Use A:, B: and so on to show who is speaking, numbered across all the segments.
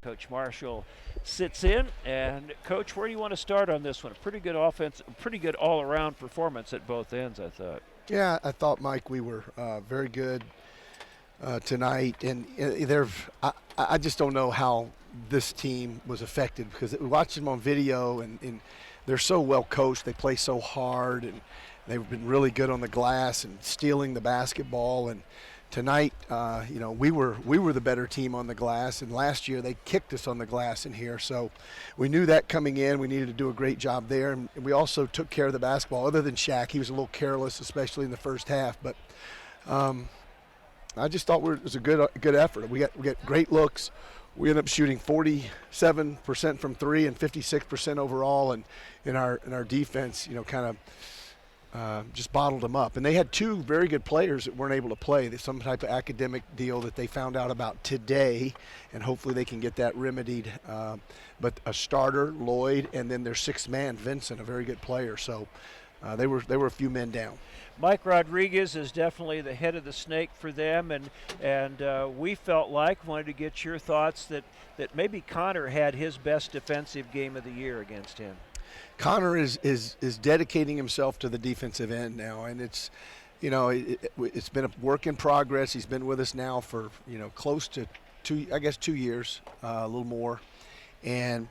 A: Coach Marshall sits in. And, Coach, where do you want to start on this one? A pretty good offense, pretty good all-around performance at both ends, I thought.
B: Yeah, I thought, Mike, we were very good tonight. And I just don't know how this team was affected, because we watched them on video, and they're so well coached. They play so hard, and they've been really good on the glass and stealing the basketball. And tonight, we were the better team on the glass, and last year they kicked us on the glass in here. So we knew that coming in. We needed to do a great job there, and we also took care of the basketball. Other than Shaq, he was a little careless, especially in the first half. But I just thought it was a good effort. We got great looks. We ended up shooting 47% from three and 56% overall, and in our defense, kind of just bottled them up. And they had two very good players that weren't able to play. There's some type of academic deal that they found out about today, and hopefully they can get that remedied. But a starter, Lloyd, and then their sixth man, Vincent, a very good player. So they were a few men down.
A: Mike Rodriguez is definitely the head of the snake for them, and we wanted to get your thoughts that maybe Connor had his best defensive game of the year against him.
B: Connor is dedicating himself to the defensive end now, and it's been a work in progress. He's been with us now for close to 2 years, a little more, and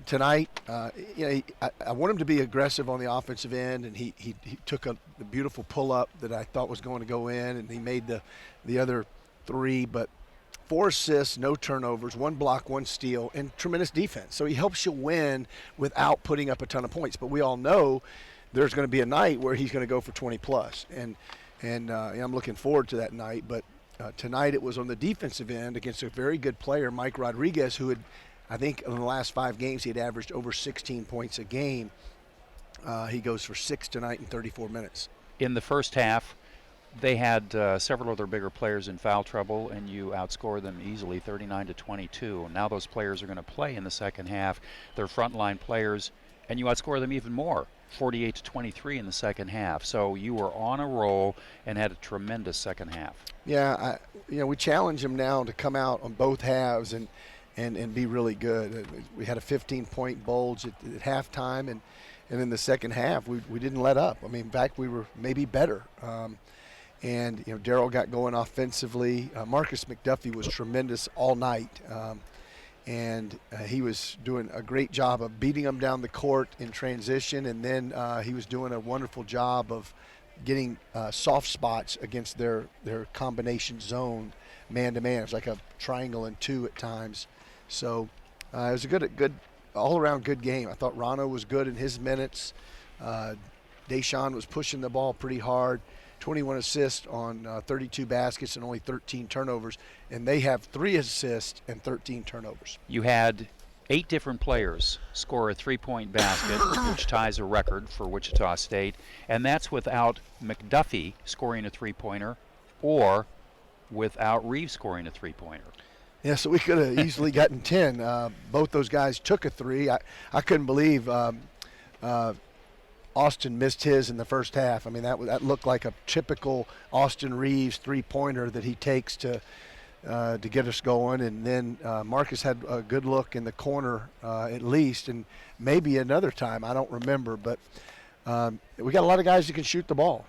B: tonight, I want him to be aggressive on the offensive end, and he took the beautiful pull-up that I thought was going to go in, and he made the other three. But 4 assists, no turnovers, 1 block, 1 steal, and tremendous defense. So he helps you win without putting up a ton of points. But we all know there's going to be a night where he's going to go for 20-plus, and I'm looking forward to that night. But tonight it was on the defensive end against a very good player, Mike Rodriguez, who had, I think in the last 5 games, he had averaged over 16 points a game. He goes for 6 tonight in 34 minutes.
C: In the first half, they had several of their bigger players in foul trouble, and you outscored them easily, 39-22. Now those players are going to play in the second half. They're frontline players, and you outscore them even more, 48-23 in the second half. So you were on a roll and had a tremendous second half.
B: Yeah, we challenge them now to come out on both halves and be really good. We had a 15-point bulge at halftime, and in the second half, we didn't let up. I mean, in fact, we were maybe better. And Daryl got going offensively. Marcus McDuffie was tremendous all night, and he was doing a great job of beating them down the court in transition, and then he was doing a wonderful job of getting soft spots against their combination zone, man-to-man. It was like a triangle and 2 at times. So it was a good all-around good game. I thought Rano was good in his minutes. Deshaun was pushing the ball pretty hard. 21 assists on 32 baskets and only 13 turnovers, and they have 3 assists and 13 turnovers.
C: You had 8 different players score a 3-point basket, which ties a record for Wichita State, and that's without McDuffie scoring a 3-pointer or without Reeves scoring a 3-pointer.
B: Yeah, so we could have easily gotten 10. Both those guys took a 3. I couldn't believe Austin missed his in the first half. I mean, that looked like a typical Austin Reeves 3-pointer that he takes to get us going. And then Marcus had a good look in the corner at least, and maybe another time. I don't remember. But we got a lot of guys that can shoot the ball.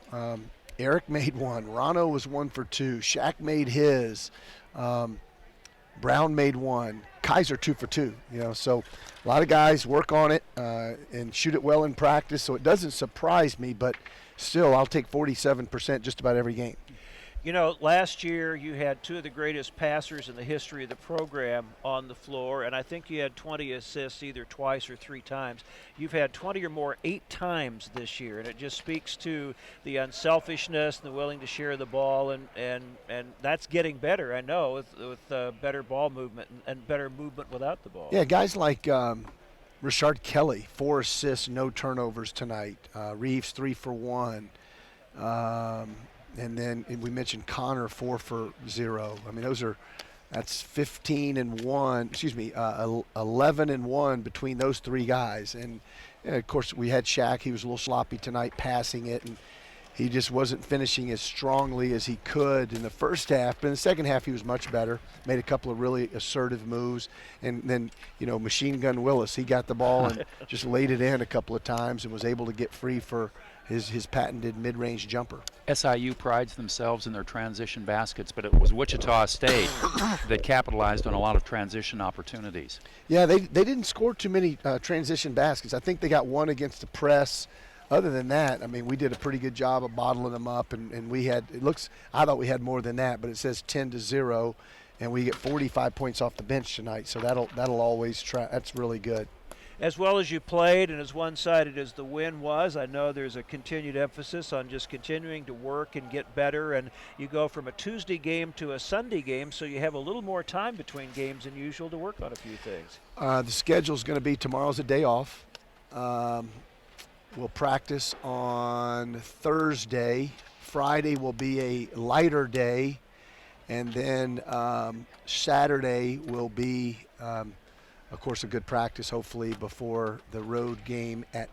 B: Eric made 1. Rano was 1 for 2. Shaq made his. Brown made 1. Kaiser 2 for 2. So a lot of guys work on it and shoot it well in practice. So it doesn't surprise me, but still, I'll take 47% just about every game.
A: Last year you had 2 of the greatest passers in the history of the program on the floor, and I think you had 20 assists either twice or 3 times. You've had 20 or more 8 times this year, and it just speaks to the unselfishness and the willing to share the ball, and that's getting better, I know, with better ball movement and better movement without the ball.
B: Yeah, guys like Rashard Kelly, 4 assists, no turnovers tonight. Reeves 3 for 1. And then we mentioned Connor 4 for 0. I mean, that's 15 and 1. 11 and 1 between those 3 guys. And of course, we had Shaq. He was a little sloppy tonight, passing it, he just wasn't finishing as strongly as he could in the first half. But in the second half, he was much better. Made a couple of really assertive moves. And then, Machine Gun Willis, he got the ball and just laid it in a couple of times and was able to get free for his patented mid-range jumper.
C: SIU prides themselves in their transition baskets, but it was Wichita State that capitalized on a lot of transition opportunities.
B: Yeah, they didn't score too many transition baskets. I think they got one against the press. Other than that, I mean, we did a pretty good job of bottling them up, and we had, I thought we had more than that, but it says 10-0, and we get 45 points off the bench tonight, so that'll always that's really good.
A: As well as you played and as one-sided as the win was, I know there's a continued emphasis on just continuing to work and get better, and you go from a Tuesday game to a Sunday game, so you have a little more time between games than usual to work on a few things.
B: The schedule's going to be tomorrow's a day off. We'll practice on Thursday. Friday will be a lighter day, and then Saturday will be of course, a good practice, hopefully, before the road game at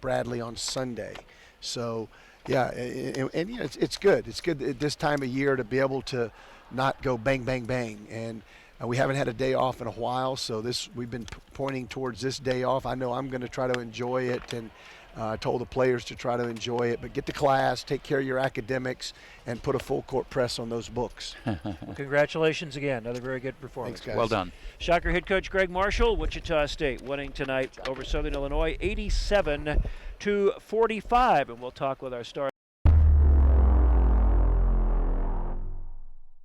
B: Bradley on Sunday. So, yeah, and it's good. It's good at this time of year to be able to not go bang, bang, bang. And we haven't had a day off in a while, so we've been pointing towards this day off. I know I'm going to try to enjoy it, and I told the players to try to enjoy it. But get to class, take care of your academics, and put a full-court press on those books.
A: Well, congratulations again. Another very good performance.
B: Thanks, guys.
C: Well done.
A: Shocker head coach Gregg Marshall, Wichita State winning tonight over Southern Illinois 87-45. And we'll talk with our star